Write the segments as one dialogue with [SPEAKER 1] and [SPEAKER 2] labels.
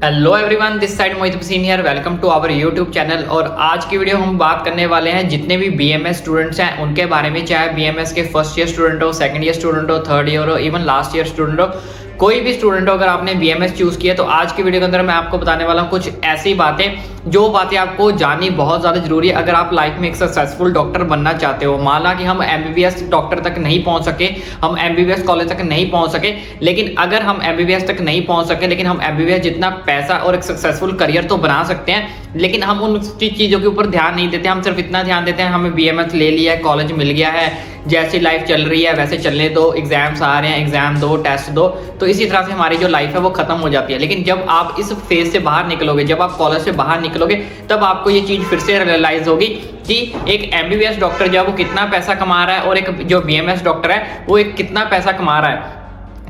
[SPEAKER 1] Hello everyone, this side Mohit Hussain here. Welcome to our YouTube channel. और आज की video हम बात करने वाले हैं जितने भी बीएमएस स्टूडेंट्स हैं उनके बारे में, चाहे बीएमएस के फर्स्ट ईयर स्टूडेंट हो, सेकंड ईयर स्टूडेंट हो, थर्ड ईयर हो, इवन लास्ट ईयर स्टूडेंट हो, कोई भी स्टूडेंट हो, अगर आपने बीएमएस चूज किया तो आज की वीडियो के अंदर मैं आपको बताने वाला हूँ कुछ ऐसी बातें जो बातें आपको जाननी बहुत ज्यादा जरूरी है अगर आप लाइफ में एक सक्सेसफुल डॉक्टर बनना चाहते हो। माना कि हम एमबीबीएस डॉक्टर तक नहीं पहुंच सके, हम एमबीबीएस कॉलेज तक नहीं पहुंच सके, लेकिन अगर हम एमबीबीएस तक नहीं पहुंच सके लेकिन हम एमबीबीएस जितना पैसा और एक सक्सेसफुल करियर तो बना सकते हैं, लेकिन हम उन चीजों के ऊपर ध्यान नहीं देते। हम सिर्फ इतना ध्यान देते हैं हमें बीएमएस ले लिया है, कॉलेज मिल गया है, जैसी लाइफ चल रही है वैसे चलने दो, एग्जाम्स आ रहे हैं एग्जाम दो, टेस्ट दो, तो इसी तरह से हमारी जो लाइफ है वो खत्म हो जाती है। लेकिन जब आप इस फेज से बाहर निकलोगे, जब आप कॉलेज से बाहर निकलोगे, तब आपको ये चीज फिर से रियलाइज होगी कि एक एमबीबीएस डॉक्टर जो है वो कितना पैसा कमा रहा है और एक जो बीएमएस डॉक्टर है वो एक कितना पैसा कमा रहा है।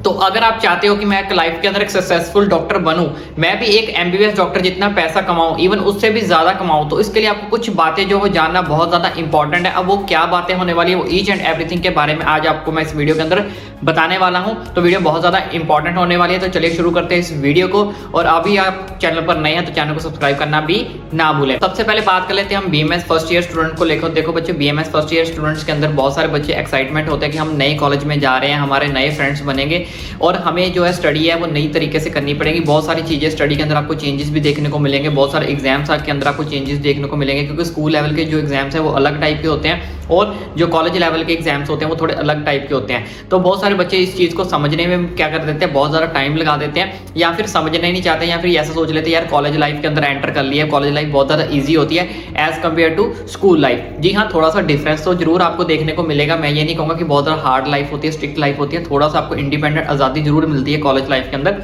[SPEAKER 1] तो अगर आप चाहते हो कि मैं एक लाइफ के अंदर एक सक्सेसफुल डॉक्टर बनूं, मैं भी एक एमबीबीएस डॉक्टर जितना पैसा कमाऊं, इवन उससे भी ज्यादा कमाऊं, तो इसके लिए आपको कुछ बातें जो है जानना बहुत ज्यादा इंपॉर्टेंट है। अब वो क्या बातें होने वाली है, वो ईच एंड एवरीथिंग के बारे में आज आपको मैं इस वीडियो के अंदर बताने वाला हूं। तो वीडियो बहुत ज्यादा इंपॉर्टेंट होने वाली है, तो चलिए शुरू करते हैं इस वीडियो को। और अभी आप चैनल पर नए हैं तो चैनल को सब्सक्राइब करना भी ना भूलें। सबसे पहले बात कर लेते हैं हम बीएमएस फर्स्ट ईयर स्टूडेंट को लेकर। देखो बच्चे, बीएमएस फर्स्ट ईयर स्टूडेंट्स के अंदर बहुत सारे बच्चे एक्साइटमेंट होते हैं कि हम नए कॉलेज में जा रहे हैं, हमारे नए फ्रेंड्स बनेंगे और हमें जो है स्टडी है वो नई तरीके से करनी पड़ेगी। बहुत सारी चीजें स्टडी के अंदर आपको चेंजेस भी देखने को मिलेंगे, बहुत सारे एग्जाम्स के अंदर आपको चेंजेस देखने को मिलेंगे, क्योंकि स्कूल लेवल के जो एग्जाम्स है वो अलग टाइप के होते हैं और जो कॉलेज लेवल के एग्जाम्स होते हैं वो थोड़े अलग टाइप के होते हैं। तो बहुत सारे बच्चे इस चीज को समझने में क्या कर देते हैं, बहुत ज्यादा टाइम लगा देते हैं, या फिर समझना ही नहीं चाहते, या फिर ऐसा सोच लेते हैं यार कॉलेज लाइफ के अंदर एंटर कर लिया, कॉलेज लाइफ बहुत ज्यादा ईजी होती है as compare to school life. जी हाँ, थोड़ा सा डिफरेंस तो जरूर आपको देखने को मिलेगा। मैं ये नहीं कहूंगा कि बहुत ज्यादा हार्ड लाइफ होती है, स्ट्रिक्ट लाइफ होती है, थोड़ा सा आपको इंडिपेंडेंट आजादी जरूर मिलती है कॉलेज लाइफ के अंदर।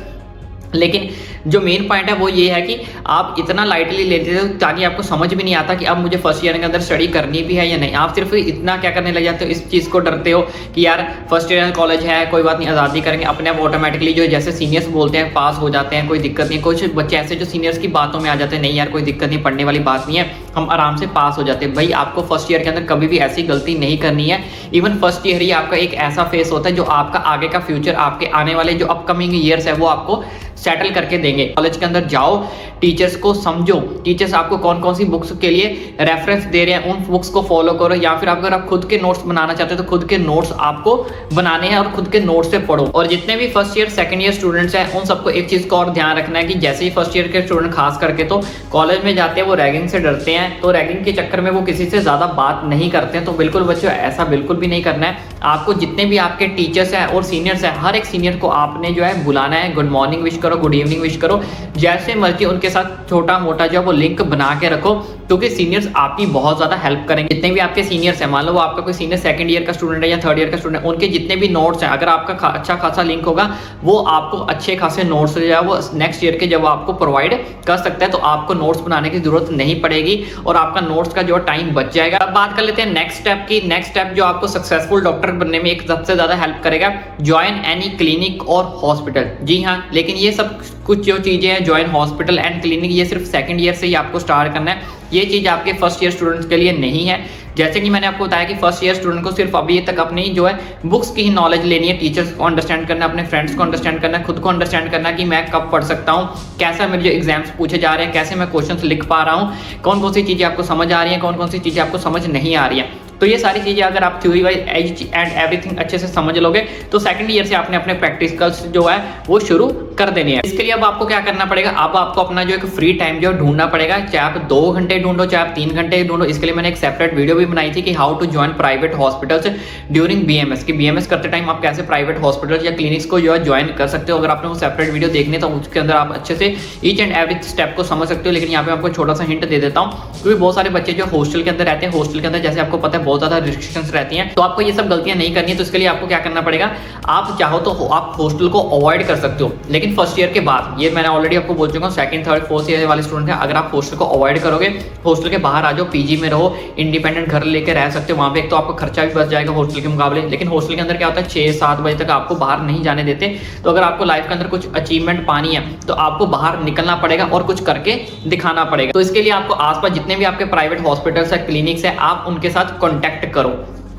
[SPEAKER 1] लेकिन जो मेन पॉइंट है वो ये है कि आप इतना लाइटली लेते हो ताकि आपको समझ भी नहीं आता कि अब मुझे फर्स्ट ईयर के अंदर स्टडी करनी भी है या नहीं। आप सिर्फ इतना क्या करने लग जाते हो, इस चीज को डरते हो कि यार फर्स्ट ईयर कॉलेज है, कोई बात नहीं, आजादी करेंगे, अपने आप ऑटोमेटिकली जो जैसे सीनियर्स बोलते हैं पास हो जाते हैं, कोई दिक्कत नहीं। कुछ बच्चे ऐसे जो सीनियर्स की बातों में आ जाते हैं, नहीं यार कोई दिक्कत नहीं, पढ़ने वाली बात नहीं है, हम आराम से पास हो जाते हैं। भाई आपको फर्स्ट ईयर के अंदर कभी भी ऐसी गलती नहीं करनी है। इवन फर्स्ट ईयर ही आपका एक ऐसा फेस होता है जो आपका आगे का फ्यूचर, आपके आने वाले जो अपकमिंग ईयर्स है वो आपको सेटल करके देंगे। कॉलेज के अंदर जाओ, टीचर्स को समझो, टीचर्स आपको कौन कौन सी बुक्स के लिए रेफरेंस दे रहे हैं उन बुक्स को फॉलो करो, या फिर अगर आप खुद के नोट्स बनाना चाहते हो तो खुद के नोट्स आपको बनाने हैं और खुद के नोट्स से पढ़ो। और जितने भी first year second year students हैं उन सबको एक चीज का और ध्यान रखना है कि जैसे ही फर्स्ट ईयर के स्टूडेंट खास करके तो कॉलेज में जाते हैं वो रैगिंग से डरते हैं, तो रैगिंग के चक्कर में वो किसी से ज्यादा बात नहीं करते हैं। तो बिल्कुल बच्चों ऐसा बिल्कुल भी नहीं करना है। आपको जितने भी आपके टीचर्स हैं और सीनियर्स हैं, हर एक सीनियर को आपने जो है बुलाना है, गुड मॉर्निंग विश करो, गुड इवनिंग विश करो, जैसे मर्जी उनके साथ छोटा मोटा जो वो लिंक बना के रखो, क्योंकि सीनियर्स आपकी बहुत ज्यादा हेल्प करेंगे। जितने भी आपके सीनियर्स हैं, मान लो वो आपका कोई सीनियर सेकंड ईयर का स्टूडेंट है या थर्ड ईयर का स्टूडेंट है, उनके जितने भी नोट्स हैं, अगर आपका अच्छा खासा लिंक होगा वो आपको अच्छे खासे नोट्स जो है वो नेक्स्ट ईयर के जब आपको प्रोवाइड कर सकता है, तो आपको नोट्स बनाने की जरूरत नहीं पड़ेगी और आपका नोट्स का जो टाइम बच जाएगा। अब बात कर लेते हैं नेक्स्ट स्टेप की। नेक्स्ट स्टेप जो आपको सक्सेसफुल डॉक्टर बनने में एक सबसे ज्यादा हेल्प करेगा, ज्वाइन एनी क्लिनिक और हॉस्पिटल। जी हाँ, लेकिन ये सब कुछ जो चीजें हैं, ज्वाइन हॉस्पिटल एंड क्लिनिक, ये सिर्फ सेकंड ईयर से ही आपको स्टार्ट करना है। ये चीज आपके फर्स्ट ईयर स्टूडेंट्स के लिए नहीं है। जैसे कि मैंने आपको बताया कि फर्स्ट ईयर स्टूडेंट को सिर्फ अभी तक अपनी जो है बुक्स की ही नॉलेज लेनी है, टीचर्स को अंडरस्टैंड करना, अपने फ्रेंड्स को अंडरस्टैंड करना, खुद को अंडरस्टैंड करना कि मैं कब पढ़ सकता हूँ, कैसा मेरे जो एग्जाम्स पूछे जा रहे हैं, कैसे मैं क्वेश्चंस लिख पा रहा हूँ, कौन कौन सी चीजें आपको समझ आ रही हैं, कौन कौन सी चीजें आपको समझ नहीं आ रही हैं। तो ये सारी चीजें अगर आप थ्योरी वाइज एंड एवरीथिंग अच्छे से समझ लोगे तो सेकंड ईयर से आपने अपने प्रैक्टिकल्स जो है वो शुरू कर देनी है। इसके लिए अब आपको क्या करना पड़ेगा, अब आपको अपना जो एक फ्री टाइम जो ढूंढना पड़ेगा, चाहे आप 2 घंटे ढूंढो, चाहे आप 3 घंटे ढूंढो। इसके लिए मैंने एक सेपरेट वीडियो भी बनाई थी कि how to join private hospitals during BMS, कि बीएमएस करते टाइम आप कैसे प्राइवेट हॉस्पिटल्स या क्लिनिक्स को जो है ज्वाइन कर सकते हो। अगर आपने वो सेपरेट वीडियो देखनी तो उसके अंदर आप अच्छे से ईच एंड एवरी स्टेप को समझ सकते हो। लेकिन यहाँ पे आपको छोटा सा हिंट दे देता हूँ, क्योंकि बहुत सारे बच्चे जो हॉस्टल के अंदर रहते हैं, हॉस्टल के अंदर जैसे आपको पता है बहुत ज्यादा रिस्ट्रिक्शंस रहती हैं, तो आपको ये सब गलतियां नहीं करनी है। तो इसके लिए आपको क्या करना पड़ेगा, आप चाहो तो आप हॉस्टल को अवॉइड कर सकते हो, लेकिन फर्स्ट ईयर के बाद, ये मैंने ऑलरेडी आपको बोल चुका हूँ, सेकंड थर्ड फोर्थ ईयर वाले स्टूडेंट हैं, अगर आप हॉस्टल को अवॉइड करोगे, हॉस्टल के बाहर आ जाओ, पीजी में रहो, इंडिपेंडेंट घर लेके रह सकते हो। वहां पे एक तो आपका खर्चा भी बच जाएगा हॉस्टल के मुकाबले। लेकिन हॉस्टल के अंदर क्या होता है, 6-7 बजे तक आपको बाहर नहीं जाने देते। तो अगर आपको लाइफ के अंदर कुछ अचीवमेंट पानी है तो आपको बाहर निकलना पड़ेगा और कुछ करके दिखाना पड़ेगा। तो इसके लिए आपको आसपास जितने भी आपके प्राइवेट हॉस्पिटल्स है, क्लिनिक्स है, आप उनके साथ कॉन्टेक्ट करो।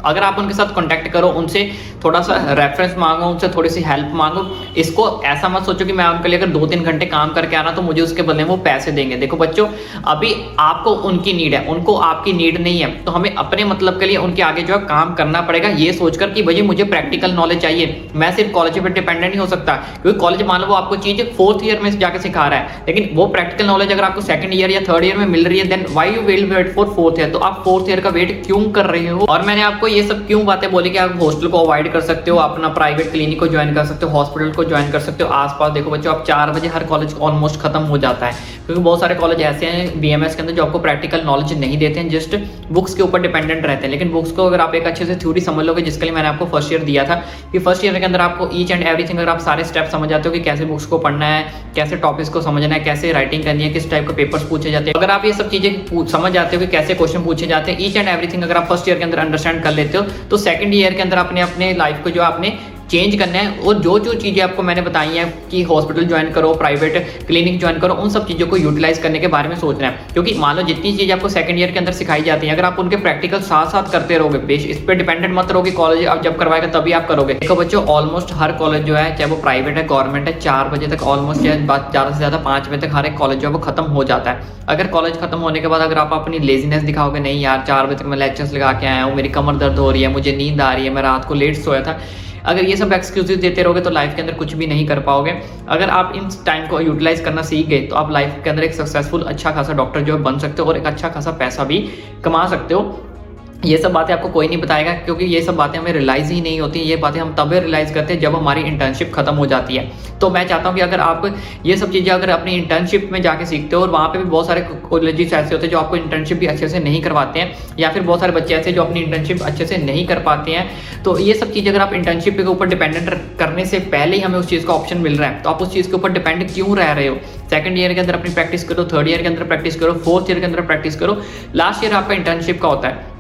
[SPEAKER 1] अगर आप उनके साथ कांटेक्ट करो, उनसे थोड़ा सा रेफरेंस मांगो, उनसे थोड़ी सी हेल्प मांगो। इसको ऐसा मत सोचो कि मैं उनके लिए अगर 2-3 घंटे काम करके आना तो मुझे उसके बदले में वो पैसे देंगे। देखो बच्चों, अभी आपको उनकी नीड है, उनको आपकी नीड नहीं है, तो हमें अपने मतलब के लिए उनके आगे जो है काम करना पड़ेगा, ये सोचकर कि भाई मुझे प्रैक्टिकल नॉलेज चाहिए। मैं सिर्फ कॉलेज पर डिपेंडेंट नहीं हो सकता, क्योंकि कॉलेज मान लो वो आपको चीज 4th ईयर में जाकर सिखा रहा है, लेकिन वो प्रैक्टिकल नॉलेज अगर आपको 2nd ईयर या 3rd ईयर में मिल रही है, then why you will wait for 4th year. तो आप 4th ईयर का वेट क्यों कर रहे हो? और मैंने आपको ये सब क्यों बातें बोली कि आप हॉस्टल को अवॉइड कर सकते हो, अपना प्राइवेट क्लिनिक को ज्वाइन कर सकते हो, हॉस्पिटल को ज्वाइन कर सकते हो आसपास। देखो बच्चों, आप 4 बजे हर कॉलेज ऑलमोस्ट खत्म हो जाता है, क्योंकि बहुत सारे कॉलेज ऐसे हैं बीएमएस के अंदर जो आपको प्रैक्टिकल नॉलेज नहीं देते हैं, जस्ट बुक्स के ऊपर डिपेंडेंट रहते हैं। लेकिन बुक्स को अगर आप एक अच्छे से थ्योरी समझ लोगे, जिसके लिए मैंने आपको फर्स्ट ईयर दिया था, कि फर्स्ट ईयर के अंदर आपको ईच एंड एवरीथिंग अगर आप सारे स्टेप समझ जाते हो कि कैसे बुक्स को पढ़ना है, कैसे टॉपिक्स को समझना है, कैसे राइटिंग करनी है, किस टाइप के पेपर्स पूछे जाते हैं, अगर आप ये सब चीजें समझ जाते हो कि कैसे क्वेश्चन पूछे जाते हैं, ईच एंड एवरीथिंग अगर आप फर्स्ट ईयर के अंदर अंडरस्टैंड कर लेते हो, तो 2nd ईयर के अंदर अपने लाइफ को जो आपने चेंज करना है। और जो जो चीज़ें आपको मैंने बताई हैं कि हॉस्पिटल ज्वाइन करो, प्राइवेट क्लिनिक ज्वाइन करो, उन सब चीज़ों को यूटिलाइज करने के बारे में सोचना है। क्योंकि मान लो जितनी चीज़ आपको 2nd ईयर के अंदर सिखाई जाती है, अगर आप उनके प्रैक्टिकल साथ साथ करते रहोगे, इस पर डिपेंडेंट मत रहोगे कॉलेज आप जब करवाएगा तभी आप करोगे। देखो बच्चों, ऑलमोस्ट हर कॉलेज जो है, चाहे वो प्राइवेट है गवर्नमेंट है, 4 बजे तक ऑलमोस्ट ज़्यादा से ज़्यादा 5 बजे तक हर एक कॉलेज जो है वो खत्म हो जाता है। अगर कॉलेज खत्म होने के बाद अगर आप अपनी लेजीनेस दिखाओगे, नहीं यार 4 बजे तक मैं लेक्चर्स लगा के आया हूँ, मेरी कमर दर्द हो रही है, मुझे नींद आ रही है, मैं रात को लेट सोया था, अगर ये सब एक्सक्यूजेस देते रहोगे तो लाइफ के अंदर कुछ भी नहीं कर पाओगे। अगर आप इन टाइम को यूटिलाइज करना सीख गए तो आप लाइफ के अंदर एक सक्सेसफुल अच्छा खासा डॉक्टर जो है बन सकते हो और एक अच्छा खासा पैसा भी कमा सकते हो। ये सब बातें आपको कोई नहीं बताएगा, क्योंकि ये सब बातें हमें रियलाइज ही नहीं होती। ये बातें हम तब रियलाइज करते हैं जब हमारी इंटर्नशिप खत्म हो जाती है। तो मैं चाहता हूँ कि अगर आप ये सब चीज़ें अगर अपनी इंटर्नशिप में जाके सीखते हो, और वहाँ पे भी बहुत सारे कॉलेजेस ऐसे होते हैं जो आपको इंटर्नशिप भी अच्छे से नहीं करवाते हैं, या फिर बहुत सारे बच्चे ऐसे जो अपनी इंटर्नशिप अच्छे से नहीं कर पाते हैं, तो ये सब चीज़ें अगर आप इंटर्नशिप के ऊपर डिपेंडेंट करने से पहले ही हमें उस चीज़ का ऑप्शन मिल रहा है, तो आप उस चीज़ के ऊपर डिपेंड क्यों रह रहे हो? 2nd ईयर के अंदर अपनी प्रैक्टिस करो, 3rd ईयर के अंदर प्रैक्टिस करो, 4th ईयर के अंदर प्रैक्टिस करो, लास्ट ईयर आपका इंटर्नशिप का होता है।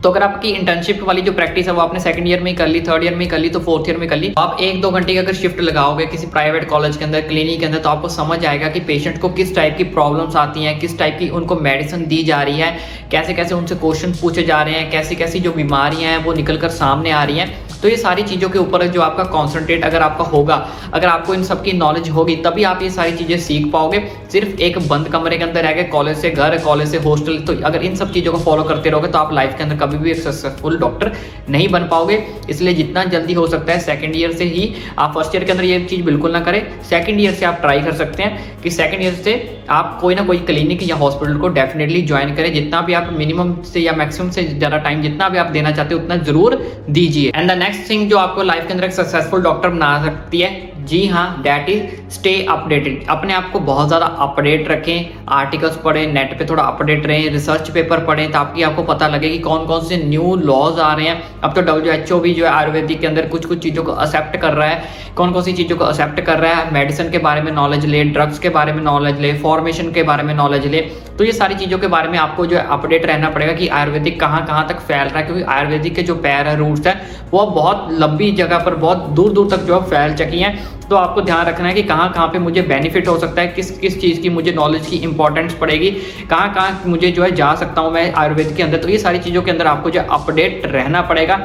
[SPEAKER 1] तो अगर आपकी इंटर्नशिप वाली जो प्रैक्टिस है वो आपने 2nd ईयर में ही कर ली, 3rd ईयर में ही कर ली, तो 4th ईयर में कर ली, आप 1-2 घंटे की अगर शिफ्ट लगाओगे किसी प्राइवेट कॉलेज के अंदर, क्लिनिक के अंदर, तो आपको समझ आएगा कि पेशेंट को किस टाइप की प्रॉब्लम्स आती हैं, किस टाइप की उनको मेडिसिन दी जा रही है, कैसे कैसे उनसे क्वेश्चन पूछे जा रहे हैं, कैसी कैसी जो बीमारियां हैं वो निकल कर सामने आ रही हैं। तो ये सारी चीज़ों के ऊपर जो आपका कॉन्सेंट्रेट अगर आपका होगा, अगर आपको इन सब की नॉलेज होगी, तभी आप ये सारी चीज़ें सीख पाओगे। सिर्फ एक बंद कमरे के अंदर रह गए, कॉलेज से घर, कॉलेज से हॉस्टल, तो अगर इन सब चीज़ों को फॉलो करते रहोगे तो आप लाइफ के अंदर कभी भी एक सक्सेसफुल डॉक्टर नहीं बन पाओगे। इसलिए जितना जल्दी हो सकता है 2nd ईयर से ही, आप 1st ईयर के अंदर ये चीज़ बिल्कुल ना करें, 2nd ईयर से आप ट्राई कर सकते हैं कि 2nd ईयर से आप कोई ना कोई क्लिनिक या हॉस्पिटल को डेफिनेटली ज्वाइन करें। जितना भी आप मिनिमम से या मैक्सिमम से ज़्यादा टाइम जितना भी आप देना चाहते हो उतना जरूर दीजिए। एंड द नेक्स्ट थिंग जो आपको लाइफ के अंदर एक सक्सेसफुल डॉक्टर बना सकती है, जी हाँ, दैट इज स्टे अपडेटेड। अपने आप को बहुत ज़्यादा अपडेट रखें, आर्टिकल्स पढ़ें, नेट पे थोड़ा अपडेट रहें, रिसर्च पेपर पढ़ें, ताकि आपको पता लगे कि कौन कौन से न्यू लॉज आ रहे हैं। अब तो WHO भी जो है आयुर्वेदिक के अंदर कुछ कुछ चीज़ों को एक्सेप्ट कर रहा है, कौन कौन सी चीज़ों को एक्सेप्ट कर रहा है। मेडिसिन के बारे में नॉलेज ले, ड्रग्स के बारे में नॉलेज ले, फॉर्मेशन के बारे में नॉलेज ले। तो ये सारी चीज़ों के बारे में आपको जो है अपडेट रहना पड़ेगा कि आयुर्वेदिक कहाँ कहाँ तक फैल रहा है, क्योंकि आयुर्वेदिक के जो पैर है, रूट्स है, वो बहुत लंबी जगह पर बहुत दूर दूर तक जो है फैल चुकी हैं। तो आपको ध्यान रखना है कि कहाँ कहाँ पे मुझे बेनिफिट हो सकता है, किस किस चीज़ की मुझे नॉलेज की इंपॉर्टेंस पड़ेगी, कहाँ कहाँ मुझे जो है जा सकता हूँ मैं आयुर्वेद के अंदर। तो ये सारी चीज़ों के अंदर आपको जो अपडेट रहना पड़ेगा।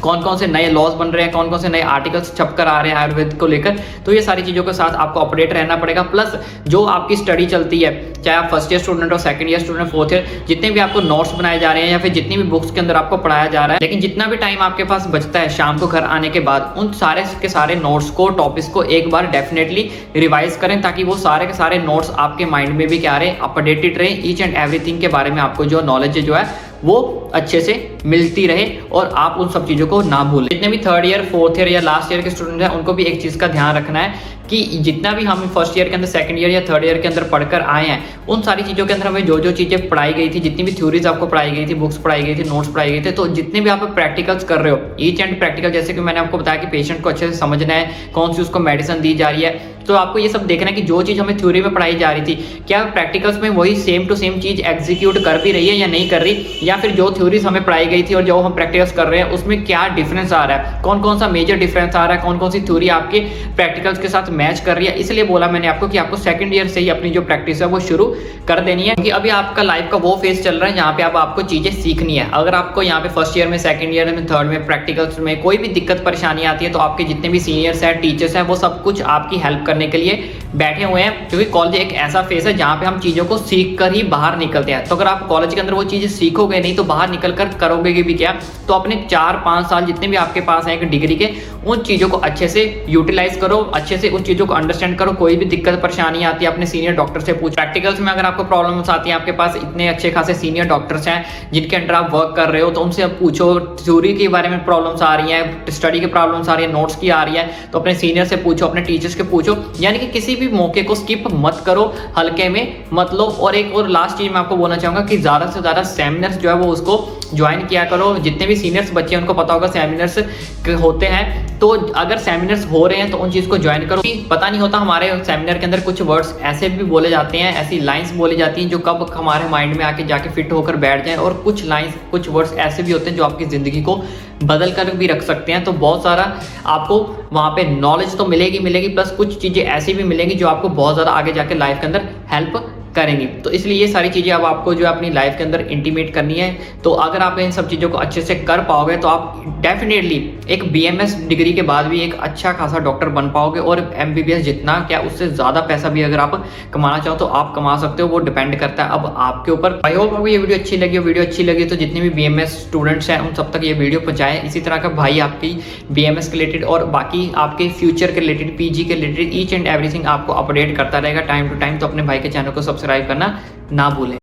[SPEAKER 1] कौन कौन से नए लॉज बन रहे हैं, कौन कौन से नए आर्टिकल्स छप कर आ रहे हैं आयुर्वेद को लेकर, तो ये सारी चीज़ों के साथ आपको अपडेट रहना पड़ेगा। प्लस जो आपकी स्टडी चलती है, चाहे आप 1st ईयर स्टूडेंट हो, 2nd year student, 4th year, जितने भी आपको नोट्स बनाए जा रहे हैं या फिर जितनी भी बुक्स के अंदर आपको पढ़ाया जा रहा है, लेकिन जितना भी टाइम आपके पास बचता है शाम को घर आने के बाद, उन सारे के सारे नोट्स को, टॉपिक्स को एक बार डेफिनेटली रिवाइज करें, ताकि वो सारे के सारे नोट्स आपके माइंड में भी क्या रहे, अपडेटेड रहे। ईच एंड एवरीथिंग के बारे में आपको जो नॉलेज जो है वो अच्छे से मिलती रहे और आप उन सब चीज़ों को ना भूलें। जितने भी 3rd ईयर, 4th ईयर या लास्ट ईयर के स्टूडेंट हैं, उनको भी एक चीज़ का ध्यान रखना है कि जितना भी हम 1st ईयर के अंदर, 2nd ईयर या 3rd ईयर के अंदर पढ़कर आए हैं, उन सारी चीज़ों के अंदर हमें जो जो चीज़ें पढ़ाई गई थी, जितनी भी थ्योरीज आपको पढ़ाई गई थी, बुक्स पढ़ाई गई थी, नोट्स पढ़ाई गए थे, तो जितने भी आप प्रैक्टिकल्स कर रहे हो, ईच एंड प्रैक्टिकल, जैसे कि मैंने आपको बताया कि पेशेंट को अच्छे से समझना है, कौन सी उसको मेडिसिन दी जा रही है, तो आपको ये सब देखना है कि जो चीज़ हमें थ्योरी में पढ़ाई जा रही थी, क्या प्रैक्टिकल्स में वही सेम टू सेम चीज़ एग्जीक्यूट कर भी रही है या नहीं कर रही, या फिर जो थ्योरीज हमें पढ़ाई गई थी और जो हम प्रैक्टिकल्स कर रहे हैं उसमें क्या डिफरेंस आ रहा है, कौन कौन सा मेजर डिफरेंस आ रहा है, कौन कौन सी थ्योरी आपके प्रैक्टिकल्स के साथ मैच कर रही है। इसलिए बोला मैंने आपको कि आपको सेकंड ईयर से ही अपनी जो प्रैक्टिस है वो शुरू कर देनी है, क्योंकि अभी आपका लाइफ का वो फेज चल रहा है जहाँ पे अब आपको चीजें सीखनी है। अगर आपको यहाँ पे फर्स्ट ईयर में, सेकंड ईयर में, थर्ड में प्रैक्टिकल्स में कोई भी दिक्कत परेशानी आती है तो आपके जितने भी सीनियर्स हैं, टीचर्स हैं, वो सब कुछ आपकी हेल्प करने के लिए बैठे हुए हैं, क्योंकि कॉलेज एक ऐसा फेज है जहाँ पे हम चीजों को सीख कर ही बाहर निकलते हैं। तो अगर आप कॉलेज के अंदर वो चीजें सीखोगे नहीं तो बाहर निकल कर करोगे भी क्या। तो अपने 4-5 साल जितने भी आपके पास है एक डिग्री के, उन चीजों को अच्छे से यूटिलाइज करो, अच्छे से उन चीजों को अंडरस्टैंड करो। कोई भी दिक्कत परेशानी आती है अपने सीनियर डॉक्टर से पूछ। प्रैक्टिकल्स में अगर आपको प्रॉब्लम्स आती है, आपके पास इतने अच्छे खासे सीनियर डॉक्टर्स हैं जिनके अंडर आप वर्क कर रहे हो, तो उनसे आप पूछो। थ्योरी के बारे में प्रॉब्लम्स आ रही हैं, स्टडी की प्रॉब्लम्स आ रही है, नोट्स की आ रही है, तो अपने सीनियर से पूछो, अपने टीचर्स के पूछो। यानी कि किसी भी मौके को स्किप मत करो, हल्के में मत लो। और एक और लास्ट चीज मैं आपको बोलना चाहूंगा कि ज्यादा से ज्यादा सेमिनार्स जो है वो उसको ज्वाइन किया करो। जितने भी सीनियर्स बच्चे हैं उनको पता होगा सेमिनार्स होते हैं, तो अगर सेमिनार्स हो रहे हैं तो उन चीज को ज्वाइन करो। पता नहीं होता हमारे सेमिनार के अंदर कुछ वर्ड्स ऐसे भी बोले जाते हैं, ऐसी लाइंस बोली जाती हैं जो कब हमारे माइंड में आके जाके फिट होकर बैठ जाए, और कुछ लाइंस, कुछ वर्ड्स ऐसे भी होते हैं जो आपकी जिंदगी को बदल कर भी रख सकते हैं। तो बहुत सारा आपको वहाँ पे नॉलेज तो मिलेगी, प्लस कुछ चीजें ऐसी भी मिलेंगी जो आपको बहुत ज्यादा आगे जाके लाइफ के अंदर हेल्प करेंगी। तो इसलिए ये सारी चीजें अब आपको जो अपनी लाइफ के अंदर इंटीमेट करनी है। तो अगर आप इन सब चीजों को अच्छे से कर पाओगे तो आप डेफिनेटली एक BMS डिग्री के बाद भी एक अच्छा खासा डॉक्टर बन पाओगे, और MBBS जितना क्या उससे ज्यादा पैसा भी अगर आप कमाना चाहो तो आप कमा सकते हो। वो डिपेंड करता है अब आपके ऊपर। आई होप आपको ये वीडियो अच्छी लगी हो। वीडियो अच्छी लगी तो जितने भी BMS स्टूडेंट्स हैं उन सब तक ये वीडियो पहुंचाएं। इसी तरह का भाई आपकी BMS के रिलेटेड और बाकी आपके फ्यूचर के रिलेटेड, PG के रिलेटेड, ईच एंड एवरीथिंग आपको अपडेट करता रहेगा टाइम टू टाइम। तो अपने भाई के चैनल को सब्सक्राइब करना ना भूलें।